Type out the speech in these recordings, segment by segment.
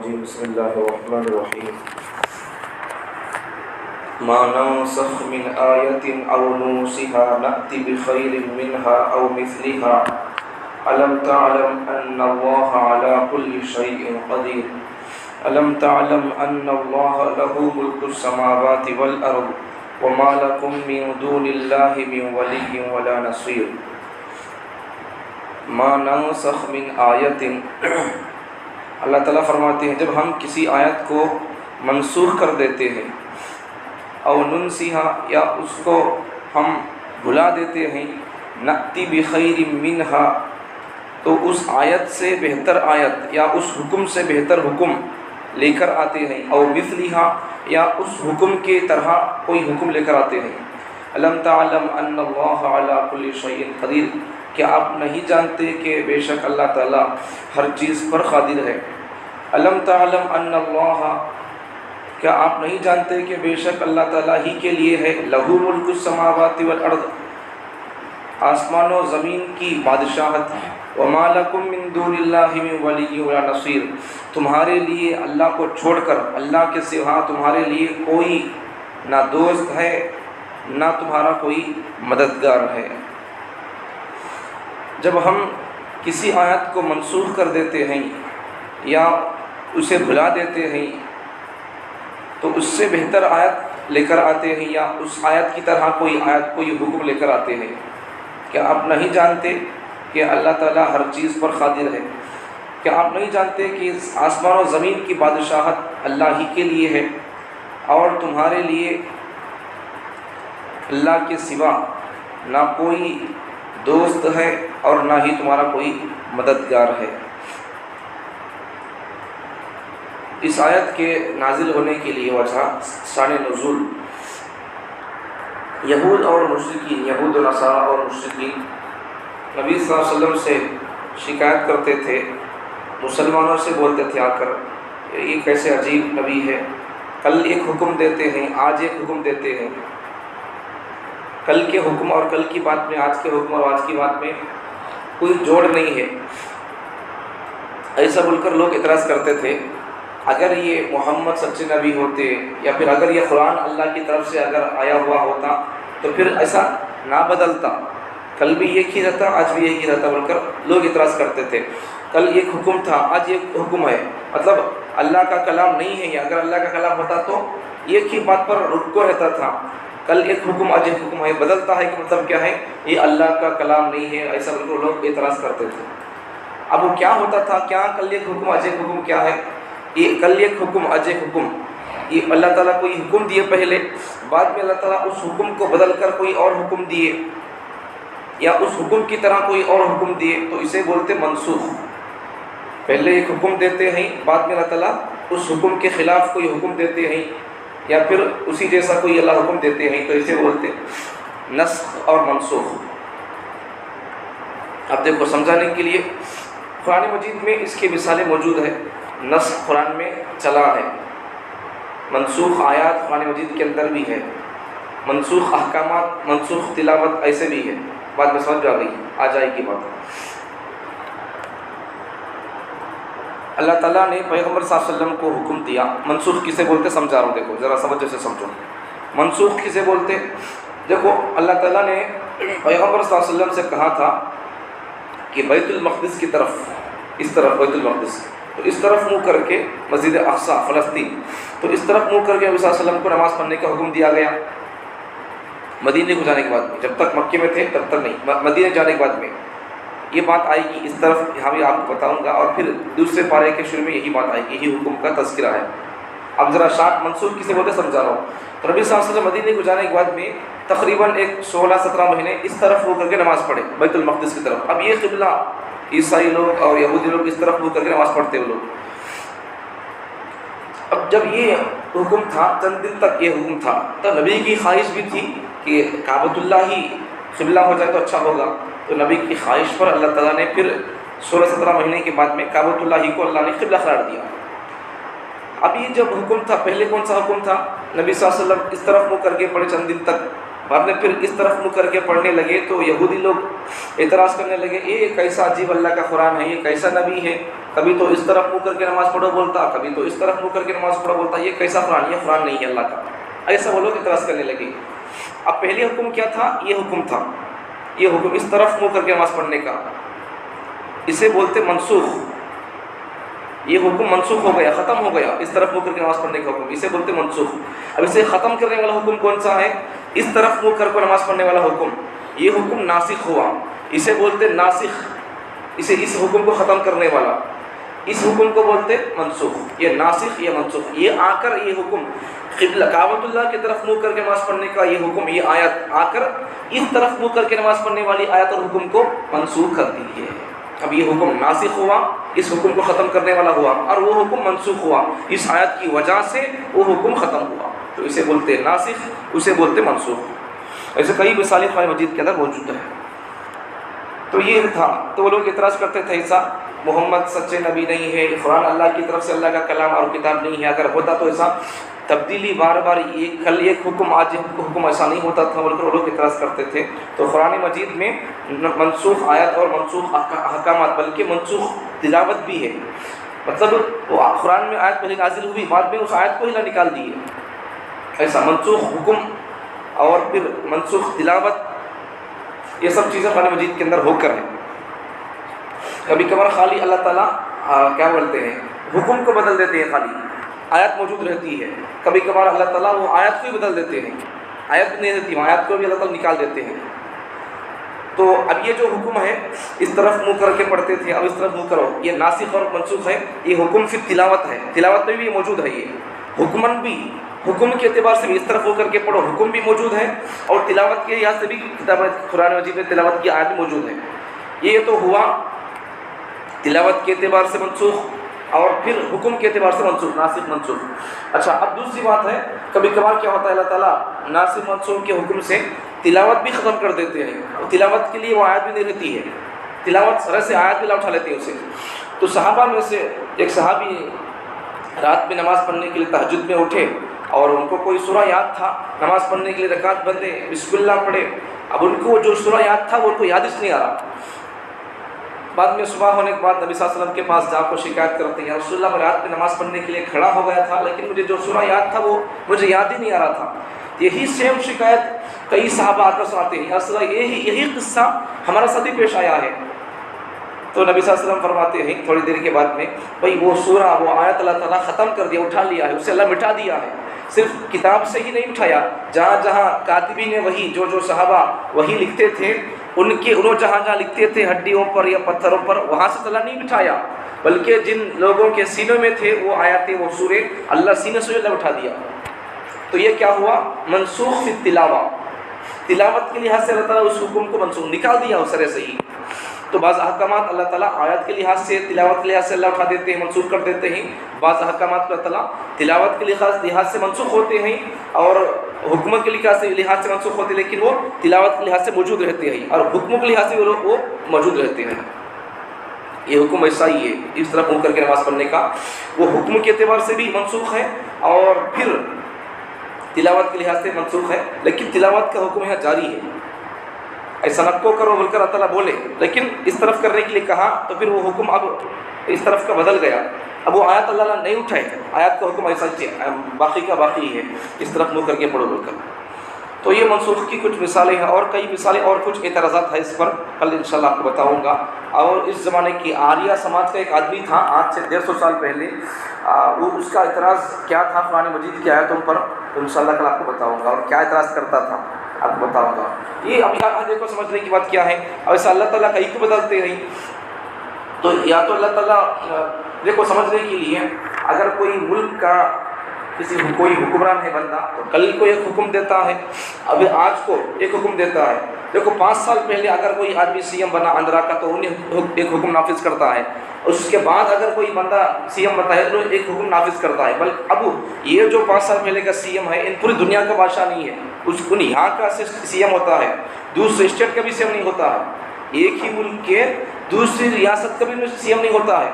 الرجيم بسم الله الرحمن الرحيم ما ننسخ من آية أو ننسها نأتي بخير منها أو مثلها ألم تعلم أن الله على كل شيء قدير ألم تعلم أن الله له ملك السماوات والأرض وما لكم من دون الله من ولي ولا نصير ما ننسخ من آیت اللہ تعالیٰ فرماتے ہیں جب ہم کسی آیت کو منسوخ کر دیتے ہیں او ننسیہا یا اس کو ہم بھلا دیتے ہیں نأتی بخیر منہا تو اس آیت سے بہتر آیت یا اس حکم سے بہتر حکم لے کر آتے ہیں او مثلہا یا اس حکم کے طرح کوئی حکم لے کر آتے ہیں الم تعلم ان اللہ علی کل شیء قدیر کہ آپ نہیں جانتے کہ بے شک اللہ تعالیٰ ہر چیز پر قادر ہے الم تعلم ان اللہ کیا آپ نہیں جانتے کہ بے شک اللہ تعالیٰ ہی کے لیے ہے لہ ملک السماوات والارض آسمان و زمین کی بادشاہت وما لکم من دون اللہ من ولی ولا نصیر تمہارے لیے اللہ کو چھوڑ کر اللہ کے سوا تمہارے لیے کوئی نہ دوست ہے نہ تمہارا کوئی مددگار ہے جب ہم کسی آیت کو منسوخ کر دیتے ہیں یا اسے بھلا دیتے ہیں تو اس سے بہتر آیت لے کر آتے ہیں یا اس آیت کی طرح کوئی حکم لے کر آتے ہیں کیا آپ نہیں جانتے کہ اللہ تعالیٰ ہر چیز پر قادر ہے کیا آپ نہیں جانتے کہ آسمان و زمین کی بادشاہت اللہ ہی کے لیے ہے اور تمہارے لیے اللہ کے سوا نہ کوئی دوست ہے اور نہ ہی تمہارا کوئی مددگار ہے اس آیت کے نازل ہونے کے لیے وجہ شان نزول یہود اور مشرکین یہود و نصارہ اور مشرکین نبی صلی اللہ علیہ وسلم سے شکایت کرتے تھے مسلمانوں سے بولتے تھے آ کر یہ کیسے عجیب نبی ہے کل ایک حکم دیتے ہیں آج ایک حکم دیتے ہیں کل کے حکم اور کل کی بات میں آج کے حکم اور آج کی بات میں کوئی جوڑ نہیں ہے ایسا بول کر لوگ اعتراض کرتے تھے اگر یہ محمد سچے نبی ہوتے یا پھر اگر یہ قرآن اللہ کی طرف سے اگر آیا ہوا ہوتا تو پھر ایسا نہ بدلتا کل بھی ایک ہی رہتا آج بھی ایک ہی رہتا بول کر لوگ اعتراض کرتے تھے کل ایک حکم تھا آج ایک حکم ہے مطلب اللہ کا کلام نہیں ہے یا اگر اللہ کا کلام ہوتا تو ایک ہی بات پر رکو رہتا تھا کل ایک حکم آج ایک حکم ہے بدلتا ہے کہ مطلب کیا ہے یہ اللہ کا کلام نہیں ہے ایسا بول کر لوگ اعتراض کرتے تھے اب وہ کیا ہوتا تھا کیا کل ایک حکم آج ایک حکم کیا ہے یہ کل ایک حکم آج ایک حکم یہ اللہ تعالیٰ کوئی حکم دیے پہلے بعد میں اللہ تعالیٰ اس حکم کو بدل کر کوئی اور حکم دیے یا اس حکم کی طرح کوئی اور حکم دیے تو اسے بولتے منسوخ پہلے ایک حکم دیتے ہیں بعد میں اللہ تعالیٰ اس حکم کے خلاف کوئی حکم دیتے ہیں یا پھر اسی جیسا کوئی اللہ حکم دیتے ہیں تو اسے بولتے نسخ اور منسوخ اب دیکھو سمجھانے کے لیے قرآن مجید میں اس کی مثالیں موجود ہیں نسخ قرآن میں چلا ہے منسوخ آیات قرآن مجید کے اندر بھی ہے منسوخ احکامات منسوخ تلاوت ایسے بھی ہے بعد میں سمجھ آ جائے گی بات اللہ تعالیٰ نے پیغمبر صلی اللہ علیہ وسلم کو حکم دیا منسوخ کسے بولتے سمجھا رہا ہوں دیکھو ذرا سمجھ سے سمجھو منسوخ کسے بولتے دیکھو اللہ تعالیٰ نے پیغمبر صلی اللہ علیہ وسلم سے کہا تھا کہ بیت المقدس کی طرف اس طرف بیت المقدس تو اس طرف منہ کر کے مسجد اقصی فلسطین تو اس طرف منہ کر کے نبی صلی اللہ علیہ وسلم کو نماز پڑھنے کا حکم دیا گیا مدینے کو جانے کے بعد میں جب تک مکے میں تھے تب تک نہیں مدینے جانے کے بعد میں یہ بات آئے گی اس طرف یہاں بھی آپ کو بتاؤں گا اور پھر دوسرے پارے کے شروع میں یہی بات آئے گی یہی حکم کا تذکرہ ہے اب ذرا شارٹ منسوخ کسے بولتے سمجھا رہا ہوں تو نبی صلی اللہ علیہ وسلم مدینے کو جانے کے بعد میں تقریباً ایک 16-17 مہینے اس طرف ہو کر کے نماز پڑھے بیت المقدس کی طرف اب یہ قبلہ عیسائی لوگ اور یہودی لوگ اس طرف ہو کر کے نماز پڑھتے ہیں لوگ اب جب یہ حکم تھا چند دن تک یہ حکم تھا تو نبی کی خواہش بھی تھی کہ کعبۃ اللہ ہی قبلہ ہو جائے تو اچھا ہوگا تو نبی کی خواہش پر اللہ تعالیٰ نے پھر 16-17 مہینے کے بعد میں کعبۃ اللہ ہی کو اللہ نے قبلہ قرار دیا اب یہ جب حکم تھا پہلے کون سا حکم تھا نبی صلی اللہ علیہ وسلم اس طرف منہ کر کے پڑے چند دن تک بعد میں پھر اس طرف منہ کر کے پڑھنے لگے تو یہودی لوگ اعتراض کرنے لگے، یہ کیسا عجیب اللہ کا قرآن ہے، یہ کیسا نبی ہے، کبھی تو اس طرف منہ کر کے نماز پڑھو بولتا، کبھی تو اس طرف منہ کر کے نماز پڑھو بولتا، یہ کیسا قرآن، یہ قرآن نہیں ہے اللہ کا، ایسا وہ لوگ اعتراض کرنے لگے۔ اب پہلے حکم کیا تھا؟ یہ حکم تھا، یہ حکم اس طرف منہ کر کے نماز پڑھنے کا، اسے بولتے منسوخ، یہ حکم منسوخ ہو گیا، ختم ہو گیا، اس طرف منہ کر کے نماز پڑھنے کا حکم، اسے بولتے منسوخ۔ اب اسے ختم کرنے والا حکم کون سا ہے؟ اس طرف منہ کر کے نماز پڑھنے والا حکم، یہ حکم ناسخ ہوا، اسے بولتے ناسخ، اسے اس حکم کو ختم کرنے والا، اس حکم کو بولتے منسوخ۔ یہ ناسخ، یہ منسوخ، یہ آ کر یہ حکم قبلہ کعبۃ اللہ کی طرف منہ کر کے نماز پڑھنے کا یہ حکم، یہ آیت آ کر اس طرف منہ کر کے نماز پڑھنے والی آیت اور حکم کو منسوخ کر دی ہے۔ اب یہ حکم ناسخ ہوا، اس حکم کو ختم کرنے والا ہوا، اور وہ حکم منسوخ ہوا، اس آیت کی وجہ سے وہ حکم ختم ہوا، تو اسے بولتے ناسخ، اسے بولتے منسوخ۔ ایسے کئی مثالیں قرآن مجید کے اندر موجود ہیں۔ تو یہ تھا، تو وہ لوگ اعتراض کرتے تھے ایسا محمد سچے نبی نہیں ہے، قرآن اللہ کی طرف سے اللہ کا کلام اور کتاب نہیں ہے، اگر ہوتا تو ایسا تبدیلی بار بار کل ایک حکم آج ایک حکم ایسا نہیں ہوتا تھا، بول کر وہ لوگ اعتراض کرتے تھے۔ تو قرآن مجید میں منسوخ آیت اور منسوخ احکامات، بلکہ منسوخ تلاوت بھی ہے، مطلب وہ قرآن میں آیت پہلے نازل ہوئی، بعد میں اس آیت کو ہی نکال دیے، ایسا منسوخ حکم اور پھر منسوخ تلاوت، یہ سب چیزیں قرآن مجید کے اندر ہو کر ہیں۔ کبھی کبھار خالی اللہ تعالیٰ کیا بولتے ہیں حکم کو بدل دیتے ہیں، خالی آیت موجود رہتی ہے، کبھی کبھار اللہ تعالیٰ وہ آیت کو ہی بدل دیتے ہیں، آیت نہیں رہتی، آیت کو بھی اللہ تعالیٰ نکال دیتے ہیں۔ تو اب یہ جو حکم ہے اس طرف منہ کر کے پڑھتے تھے، اب اس طرف منہ کرو، یہ ناسخ اور منسوخ ہے۔ یہ حکم پھر تلاوت ہے، تلاوت میں بھی یہ موجود ہے، یہ حکمن بھی، حکم کے اعتبار سے بھی اس طرف ہو کر کے پڑھو، حکم بھی موجود ہے، اور تلاوت کے لحاظ سے بھی کتاب قرآن مجید میں تلاوت کی آیت موجود ہے۔ یہ تو ہوا تلاوت کے اعتبار سے منسوخ، اور پھر حکم کے اعتبار سے منسوخ، ناسخ منسوخ۔ اچھا، اب دوسری بات ہے، کبھی کبھار کیا ہوتا ہے اللہ تعالیٰ ناسخ منسوخ کے حکم سے تلاوت بھی ختم کر دیتے ہیں، اور تلاوت کے لیے وہ آیت بھی نہیں رہتی ہے، تلاوت سرے سے آیت بھی لا اٹھا لیتے ہیں اسے۔ تو صحابہ میں سے ایک صحابی رات میں نماز پڑھنے کے لیے تہجد میں اٹھے، اور ان کو کوئی سورہ یاد تھا، نماز پڑھنے کے لیے رکعت بندھے، بسم اللہ پڑھے، اب ان کو جو سورہ یاد تھا وہ ان کو یاد اس نہیں آ رہا۔ بعد میں صبح ہونے کے بعد نبی صلی اللہ علیہ وسلم کے پاس جا کر شکایت کرتے ہیں، یا رسول اللہ میں رات میں نماز پڑھنے کے لیے کھڑا ہو گیا تھا، لیکن مجھے جو سورہ یاد تھا وہ مجھے یاد ہی نہیں آ رہا تھا۔ یہی سیم شکایت کئی صحابہ آ کر سناتے ہیں، یا رسول اللہ یہی قصہ ہمارا ساتھ ہی پیش آیا ہے۔ تو نبی صلی اللہ علیہ وسلم فرماتے ہیں تھوڑی دیر کے بعد میں، بھائی وہ سورہ وہ آیت اللہ تعالیٰ ختم کر دیا، اٹھا لیا ہے، اسے اللہ مٹا دیا ہے، صرف کتاب سے ہی نہیں اٹھایا، جہاں جہاں کاتبین وہی جو صحابہ وہی لکھتے تھے، انہوں جہاں لکھتے تھے ہڈیوں پر یا پتھروں پر، وہاں سے اللہ نہیں بٹھایا، بلکہ جن لوگوں کے سینوں میں تھے وہ آیاتیں وہ سورے اللہ سینے سے اللہ اٹھا دیا۔ تو یہ کیا ہوا؟ منسوخ فی التلاوہ، تلاوت کے لحاظ سے اللہ تعالیٰ اس حکم کو منسوخ نکال دیا اس طرح سے ہی۔ تو بعض احکامات اللہ تعالیٰ آیات کے لحاظ سے، تلاوت کے لحاظ سے اللہ اٹھا دیتے ہیں، منسوخ کر دیتے ہیں، بعض احکامات کو اللہ تعالیٰ تلاوت کے لحاظ سے منسوخ ہوتے ہیں اور حکم کے لحاظ سے منسوخ ہوتے ہیں، لیکن وہ تلاوت کے لحاظ سے موجود رہتے ہیں، اور حکم کے لحاظ سے وہ موجود رہتے ہیں۔ یہ حکم ایسا ہی ہے، اس طرح منہ کر کے نماز پڑھنے کا، وہ حکم کے اعتبار سے بھی منسوخ ہے اور پھر تلاوت کے لحاظ سے منسوخ ہے، لیکن تلاوت کا حکم یہاں جاری ہے، ایسا نہ کو کرو بول کر اللہ تعالیٰ بولے، لیکن اس طرف کرنے کے لیے کہا تو پھر وہ حکم اب اس طرف کا بدل گیا، اب وہ آیت اللہ نہیں اٹھائے، آیت کا حکم ایسا باقی کا باقی ہے، اس طرف منہ کر کے پڑھو بول کر۔ تو یہ منسوخ کی کچھ مثالیں ہیں، اور کئی مثالیں اور کچھ اعتراضات ہیں اس پر، کل انشاءاللہ آپ کو بتاؤں گا۔ اور اس زمانے کی آریہ سماج کا ایک آدمی تھا، آج سے 150 سال پہلے، وہ اس کا اعتراض کیا تھا قرآن مجید کی آیتوں پر، تو انشاءاللہ کل آپ کو بتاؤں گا، اور کیا اعتراض کرتا تھا آپ کو بتاؤں گا۔ یہ اب یہاں دیکھو سمجھنے کی بات کیا ہے، اب ایسا اللہ تعالیٰ کہیں کو بدلتے ہیں، تو یا تو اللہ تعالیٰ دیکھو سمجھنے کے لیے، اگر کوئی ملک کا کوئی حکمران ہے بندہ، تو کل کو ایک حکم دیتا ہے، ابھی آج کو ایک حکم دیتا ہے۔ دیکھو 5 سال پہلے اگر کوئی آدمی سی ایم بنا آندھرا کا تو انہیں ایک حکم نافذ کرتا ہے، اس کے بعد اگر کوئی بندہ سی ایم بنتا ہے تو ایک حکم نافذ کرتا ہے۔ بلکہ اب یہ جو 5 سال پہلے کا سی ایم ہے، ان پوری دنیا کا بادشاہ نہیں ہے، اس کو یہاں کا سی ایم ہوتا ہے، دوسرے اسٹیٹ کا بھی سی ایم نہیں ہوتا ہے، ایک ہی ملک کے دوسری ریاست کا بھی سی ایم نہیں ہوتا ہے۔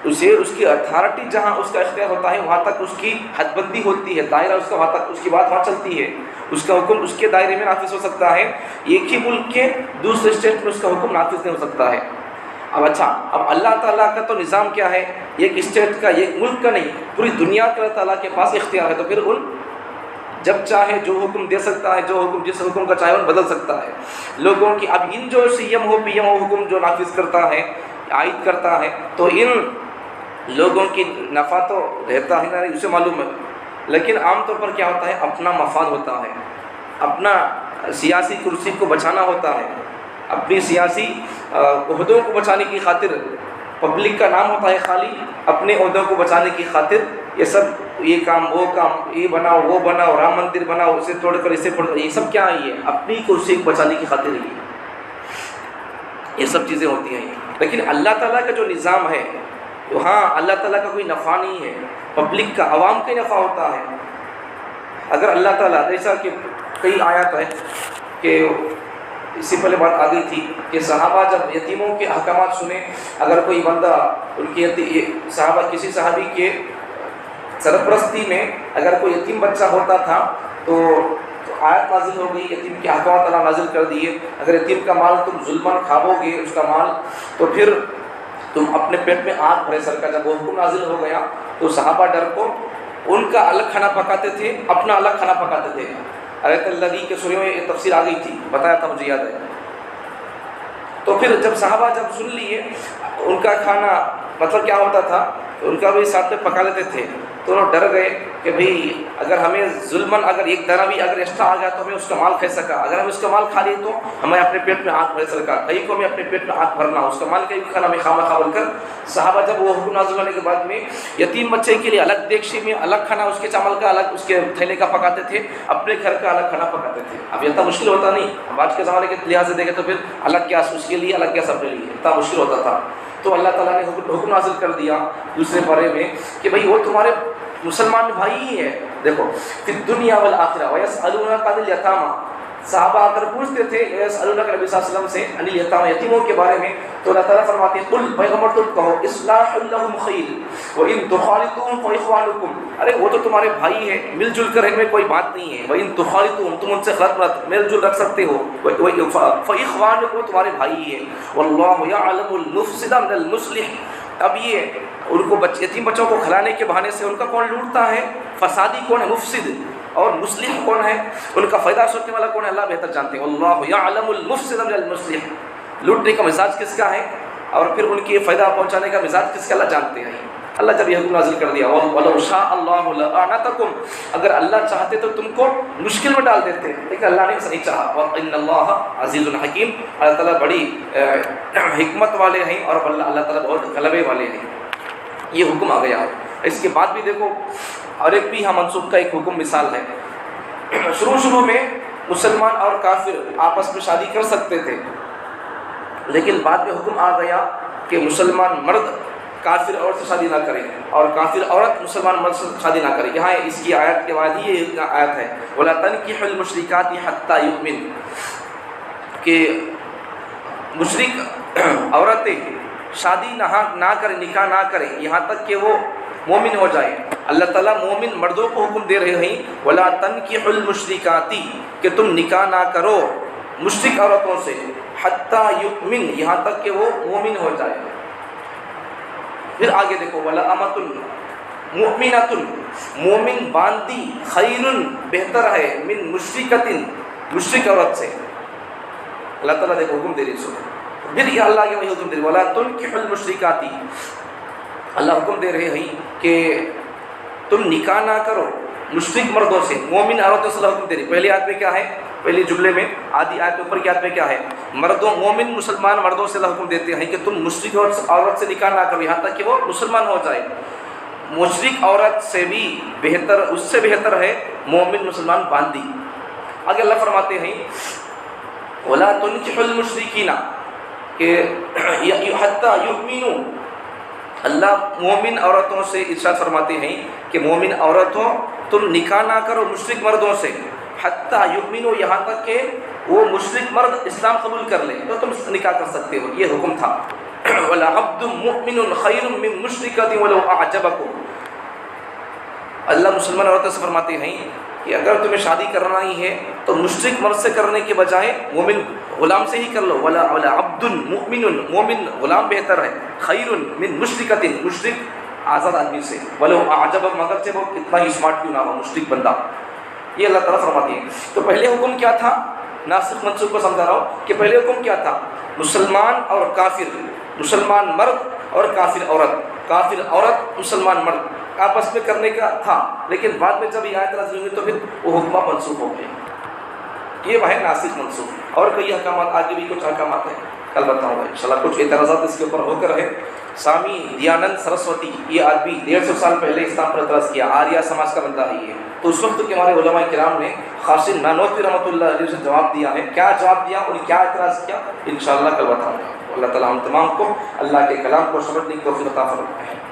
اسے اس کی اتھارٹی جہاں اس کا اختیار ہوتا ہے وہاں تک اس کی حد بندی ہوتی ہے، دائرہ اس کا وہاں تک اس کی بات وہاں چلتی ہے، اس کا حکم اس کے دائرے میں نافذ ہو سکتا ہے، ایک ہی ملک کے دوسرے اسٹیٹ میں اس کا حکم نافذ نہیں ہو سکتا ہے۔ اب اچھا، اب اللہ تعالیٰ کا تو نظام کیا ہے، ایک اسٹیٹ کا، ایک ملک کا نہیں، پوری دنیا کا اللہ تعالیٰ کے پاس اختیار ہے، تو پھر ان جب چاہے جو حکم دے سکتا ہے، جو حکم جس حکم کا چاہے ان بدل سکتا ہے لوگوں کی۔ اب ان جو یم ہو پی ایم حکم جو نافذ کرتا ہے، عائد کرتا ہے، تو ان لوگوں کی نفع تو رہتا ہے نا، اسے معلوم ہے، لیکن عام طور پر کیا ہوتا ہے، اپنا مفاد ہوتا ہے، اپنا سیاسی کرسی کو بچانا ہوتا ہے، اپنی سیاسی عہدوں کو بچانے کی خاطر، پبلک کا نام ہوتا ہے خالی، اپنے عہدوں کو بچانے کی خاطر یہ سب، یہ کام وہ کام، یہ بناؤ وہ بناؤ، رام مندر بناؤ، اسے توڑ کر اسے پھوڑ کر، یہ سب کیا ہے، یہ اپنی کرسی کو بچانے کی خاطر یہ سب چیزیں ہوتی ہیں۔ لیکن اللہ تعالیٰ کا جو نظام ہے وہاں اللہ تعالیٰ کا کوئی نفع نہیں ہے، پبلک کا، عوام کا ہی نفع ہوتا ہے۔ اگر اللہ تعالیٰ، جیسا کہ کئی آیات ہے کہ اس سے پہلے بات آ گئی تھی کہ صحابہ جب یتیموں کے احکامات سنے، اگر کوئی بندہ ان کی صحابہ کسی صحابی کے سرپرستی میں اگر کوئی یتیم بچہ ہوتا تھا تو آیت نازل ہو گئی، یتیم کے احکامات اللہ نازل کر دیے، اگر یتیم کا مال تم ظلماً کھاؤ گے اس کا مال تو پھر تم اپنے پیٹ میں آگ بھرے سر کا۔ جب وہ حکم نازل ہو گیا تو صحابہ ڈر کو ان کا الگ کھانا پکاتے تھے، اپنا الگ کھانا پکاتے تھے۔ آیت اللہ کے سورے میں یہ تفسیر آ گئی تھی، بتایا تھا، مجھے یاد ہے۔ تو پھر جب صحابہ جب سن لیے ان کا کھانا مطلب کیا ہوتا تھا، ان کا بھی ساتھ میں پکا لیتے تھے، تو انہوں ڈر گئے کہ بھئی اگر ہمیں ظلماً اگر ایک دانہ بھی اگر ایکسٹرا آ گیا تو ہمیں اس کا مال کھا سکا، اگر ہم اس کا مال کھا لیے تو ہمیں اپنے پیٹ میں آنکھ بھر سکا، کہیں کو ہمیں اپنے پیٹ میں آنکھ بھرنا، اس کا مال کہیں کو کھانا ہمیں خواہ بول کر صحابہ جب وہ حکم نازل ہونے کے بعد میں یتیم بچے کے لیے الگ دیگچی میں الگ کھانا، اس کے چاول کا الگ، اس کے تھیلے کا پکاتے تھے، اپنے گھر کا الگ کھانا پکاتے تھے۔ اب یہ اتنا مشکل ہوتا نہیں، اب آج کے زمانے کے لحاظ سے دیکھیں تو پھر الگ گیس اس کے لیے، الگ گیس اپنے لیے، اتنا مشکل ہوتا تھا۔ تو اللہ تعالیٰ نے حکم نازل کر دیا دوسرے پارے میں کہ بھئی وہ تمہارے مسلمان بھائی ہی ہے۔ دیکھو فی الدنیا والآخرہ ویسألونک عن الیتامی، صحابہ آ کر پوچھتے تھے یسألونک نبی صلی اللہ علیہ وسلم سے عن الیتامی، یتیموں کے بارے میں، تو اللہ تعالیٰ فرماتے ہیں قل، پیغمبر تم کہو، اصلاح لهم خیر وان تخالطوهم فاخوانکم، ارے وہ تو تمہارے بھائی ہیں، مل جل کر ان میں کوئی بات نہیں ہے، وان تخالطوهم، تم ان سے خلط مت مل جل رکھ سکتے ہو، فاخوانکم، تمہارے بھائی ہیں، واللہ یعلم المفسد من المصلح۔ اب یہ ان کو یتیم بچوں کو کھلانے کے بہانے سے ان کا کون لوٹتا ہے، فسادی کون ہے، مفسد، اور مصلح کون ہے، ان کا فائدہ سوچنے والا کون ہے، اللہ بہتر جانتے ہیں۔ اللہ یعلم المفسد من المصلح، لوٹنے کا مزاج کس کا ہے اور پھر ان کے فائدہ پہنچانے کا مزاج کس کا، اللہ جانتے ہیں۔ اللہ جب یہ حکم نازل کر دیا وَلَوْ شَاءَ اللَّهُ لَأَعْنَتَكُمْ، اگر اللہ چاہتے تو تم کو مشکل میں ڈال دیتے، لیکن اللہ نے ایسا نہیں چاہا۔ وَإِنَّ اللَّهَ عَزِيزٌ حَكِيمٌ، اللہ تعالیٰ بڑی حکمت والے ہیں اور اللہ تعالیٰ بہت غلبے والے ہیں۔ یہ حکم آ گیا۔ اس کے بعد بھی دیکھو اور ایک بھی ہم منسوخ کا ایک حکم مثال ہے۔ شروع میں مسلمان اور کافر آپس میں شادی کر سکتے تھے، لیکن بعد میں حکم آ گیا کہ مسلمان مرد کافر عورت سے شادی نہ کرے اور کافر عورت مسلمان مرد سے شادی نہ کرے۔ یہاں اس کی آیت کے بعد ہی یہ آیت ہے وَلَا تَنْكِحُوا الْمُشْرِكَاتِ حَتَّى يُؤْمِنْ، کہ مشرک عورتیں شادی نہ کریں، نکاح نہ کریں یہاں تک کہ وہ مومن ہو جائے۔ اللہ تعالیٰ مومن مردوں کو حکم دے رہے ہیں وَلَا تَنْكِحُوا الْمُشْرِكَاتِ، کہ تم نکاح نہ کرو مشرک عورتوں سے، حَتَّى يُؤْمِنْ، یہاں تک کہ وہ مومن ہو جائے۔ پھر آگے دیکھو وَلَأَمَةٌ مُؤْمِنَةٌ، مومن باندی، خَيْرٌ، بہتر ہے، من مشرکۃ، مشرک عورت سے۔ اللہ تعالیٰ دیکھو حکم دے رہی سو، پھر یہ اللہ کے وہی حکم دے رہے وَلَا تُنْكِحُوا الْمُشْرِكَاتِ، اللہ حکم دے رہے ہیں کہ تم نکاح نہ کرو مشرک مردوں سے، مومن عورتوں سے اللہ حکم دے رہی۔ پہلی آیت میں کیا ہے، پہلی جملے میں، آدھی آیت میں اوپر کی آیت میں کیا ہے، مردوں مومن مسلمان مردوں سے اللہ حکم دیتے ہیں کہ تم مشرک عورت سے نکاح نہ کرو یہاں تک کہ وہ مسلمان ہو جائے۔ مشرک عورت سے بھی بہتر، اس سے بہتر ہے مومن مسلمان باندی۔ آگے اللہ فرماتے ہیں وَلَا تُنْكِحُوا الْمُشْرِكِينَ، کہ حَتَّى يُؤْمِنُوا، اللہ مومن عورتوں سے ارشاد فرماتے ہیں کہ مومن عورتوں تم نکاح نہ کرو مشرک مردوں سے، حتیٰ یؤمنوا، یہاں تک کہ وہ مشرک مرد اسلام قبول کر لیں تو تم نکاح کر سکتے ہو، یہ حکم تھا۔ وَلَعَبْدٌ مُؤْمِنٌ خَيْرٌ مِّن مُشْرِكَةٍ وَلَوْ أَعْجَبَكُمْ۔ اللہ مسلمان عورتوں سے فرماتے ہیں کہ اگر تمہیں شادی کرنا ہی ہے تو مشرک مرد سے کرنے کے بجائے مومن غلام سے ہی کر لو۔ وَلَعَبْدٌ مُؤْمِنٌ، مومن غلام بہتر ہے، خَيْرٌ مِّن مُشْرِكَةٍ، مشرک آزاد آدمی سے، وَلَوْ أَعْجَبَكُمْ، مگر سے وہ کتنا ہی اسمارٹ کیوں نہ ہو مشرک بندہ۔ یہ اللہ تعالیٰ فرماتے ہیں۔ تو پہلے حکم کیا تھا؟ ناسخ منسوخ کو سمجھا رہا ہوں کہ پہلے حکم کیا تھا؟ مسلمان اور کافر، مسلمان مرد اور کافر عورت، کافر عورت مسلمان مرد آپس میں کرنے کا تھا، لیکن بعد میں جب یہ آیت نازل ہوئی تو پھر وہ حکمہ منسوخ ہو گئے۔ یہ وہ ہے ناسخ منسوخ۔ اور کئی احکامات، آگے بھی کچھ احکامات ہیں، کل بتاؤں گا انشاءاللہ۔ کچھ اعتراضات اس کے اوپر ہو کر ہے۔ سوامی دیانند سرسوتی، یہ آدمی 150 سال پہلے اسلام پر اعتراض کیا، آریہ سماج کا بندہ ہے یہ، تو اس وقت کے ہمارے علماء کرام نے قاسم نانوتوی رحمۃ اللہ علیہ سے جواب دیا ہے۔ کیا جواب دیا اور کیا اعتراض کیا، انشاءاللہ کل بتاؤں گا۔ اللہ تعالیٰ ہم تمام کو اللہ کے کلام کو سمجھنے کی توفیق عطا فرمائے۔